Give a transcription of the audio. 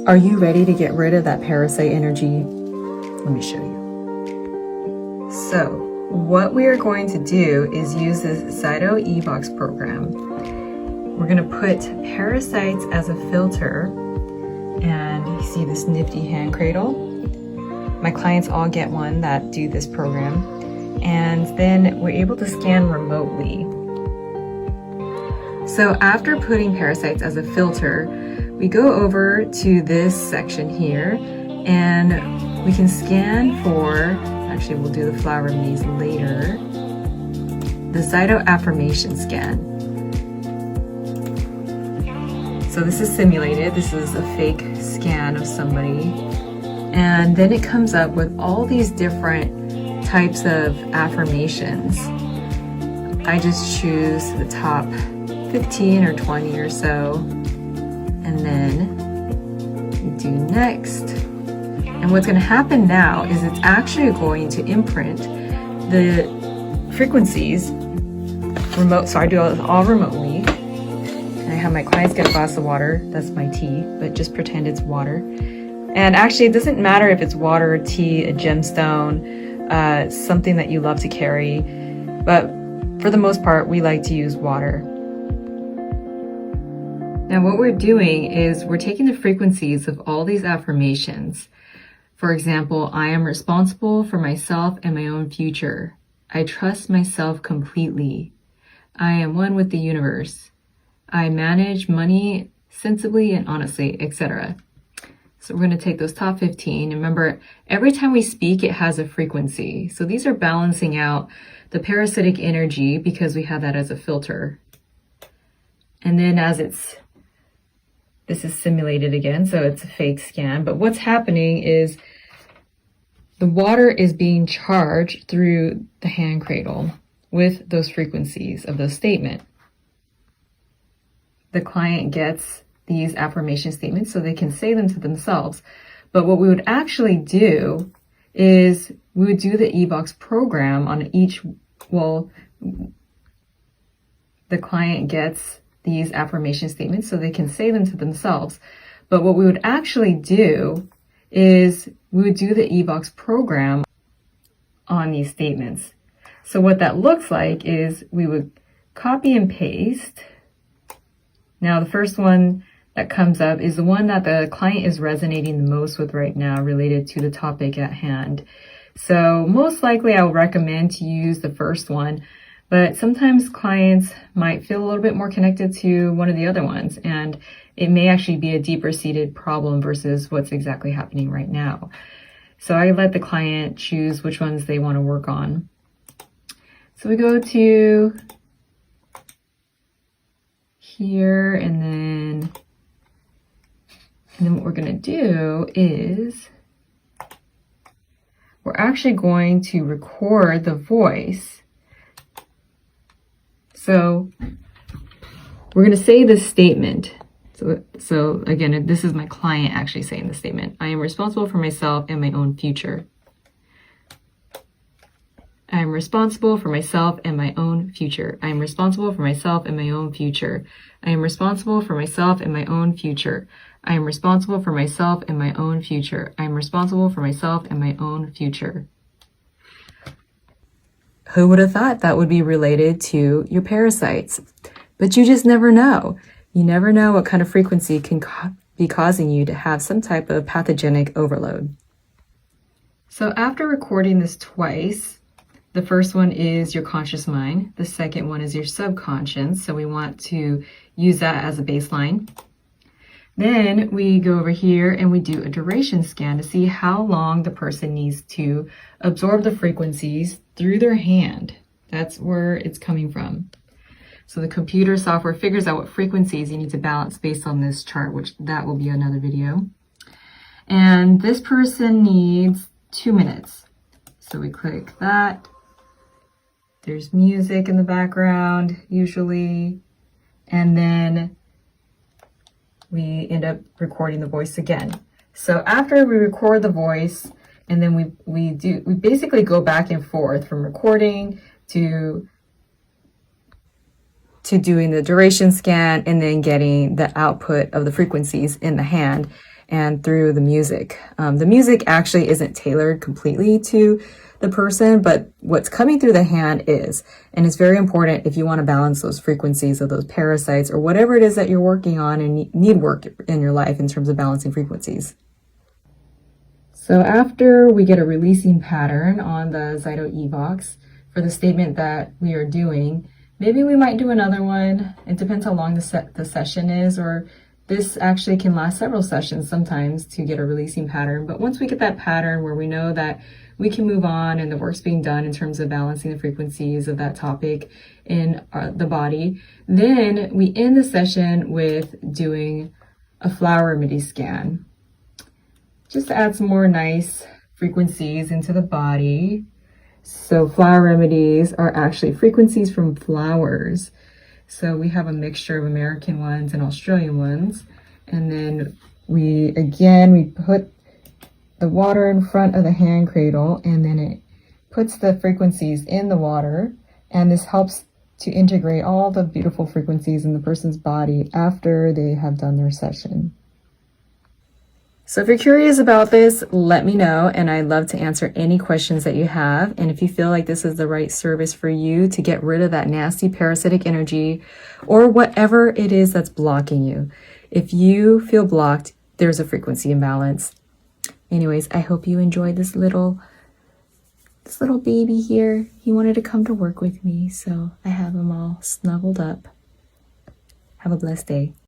Are you ready to get rid of that parasite energy? Let me show you. So, what we are going to do is use this Zyto EVOX program. We're going to put parasites as a filter, and you see this nifty hand cradle. My clients all get one that do this program, and then we're able to scan remotely. So after putting parasites as a filter, we go over to this section here, and we can scan for, actually we'll do the flower remedies later, the Zyto affirmation scan. So this is simulated, this is a fake scan of somebody, and then it comes up with all these different types of affirmations. I just choose the top 15 or 20 or so, and then we do next. And what's going to happen now is it's actually going to imprint the frequencies remote. So I do it all remotely, and I have my clients get a glass of water. That's my tea, but just pretend it's water. And actually it doesn't matter if it's water or tea, a gemstone, something that you love to carry, but for the most part we like to use water. Now what we're doing is we're taking the frequencies of all these affirmations. For example, I am responsible for myself and my own future. I trust myself completely. I am one with the universe. I manage money sensibly and honestly, etc. So we're going to take those top 15. Remember, every time we speak, it has a frequency. So these are balancing out the parasitic energy because we have that as a filter. And then this is simulated again, so it's a fake scan. But what's happening is the water is being charged through the hand cradle with those frequencies of the statement. The client gets these affirmation statements so they can say them to themselves. But what we would actually do is we would do the EVOX program on each, the client gets these affirmation statements so they can say them to themselves. But what we would actually do is we would do the EVOX program on these statements. So what that looks like is we would copy and paste. Now the first one that comes up is the one that the client is resonating the most with right now related to the topic at hand. So most likely I would recommend to use the first one, but sometimes clients might feel a little bit more connected to one of the other ones, and it may actually be a deeper seated problem versus what's exactly happening right now. So I let the client choose which ones they want to work on. So we go to here, and then what we're going to do is we're actually going to record the voice. So we're going to say this statement. So again, this is my client actually saying the statement. I am responsible for myself and my own future. I am responsible for myself and my own future. I am responsible for myself and my own future. I am responsible for myself and my own future. I am responsible for myself and my own future. I am responsible for myself and my own future. Who would have thought that would be related to your parasites? But you just never know. You never know what kind of frequency can be causing you to have some type of pathogenic overload. So after recording this twice, the first one is your conscious mind. The second one is your subconscious. So we want to use that as a baseline. Then we go over here and we do a duration scan to see how long the person needs to absorb the frequencies through their hand. That's where it's coming from. So the computer software figures out what frequencies you need to balance based on this chart, which that will be another video. And this person needs 2 minutes. So we click that. There's music in the background usually. And then we end up recording the voice again. So after we record the voice, and then we basically go back and forth from recording to doing the duration scan and then getting the output of the frequencies in the hand. and through the music. The music actually isn't tailored completely to the person, but what's coming through the hand is. And it's very important if you want to balance those frequencies of those parasites or whatever it is that you're working on and need work in your life in terms of balancing frequencies. So after we get a releasing pattern on the Zyto EVOX for the statement that we are doing, maybe we might do another one. It depends how long the session is, or this actually can last several sessions sometimes to get a releasing pattern. But once we get that pattern where we know that we can move on and the work's being done in terms of balancing the frequencies of that topic in the body, then we end the session with doing a flower remedy scan, just to add some more nice frequencies into the body. So flower remedies are actually frequencies from flowers. So we have a mixture of American ones and Australian ones. And then we put the water in front of the hand cradle, and then it puts the frequencies in the water. And this helps to integrate all the beautiful frequencies in the person's body after they have done their session. So if you're curious about this, let me know, and I'd love to answer any questions that you have. And if you feel like this is the right service for you to get rid of that nasty parasitic energy or whatever it is that's blocking you, if you feel blocked, there's a frequency imbalance. Anyways, I hope you enjoyed this little baby here. He wanted to come to work with me, so I have him all snuggled up. Have a blessed day.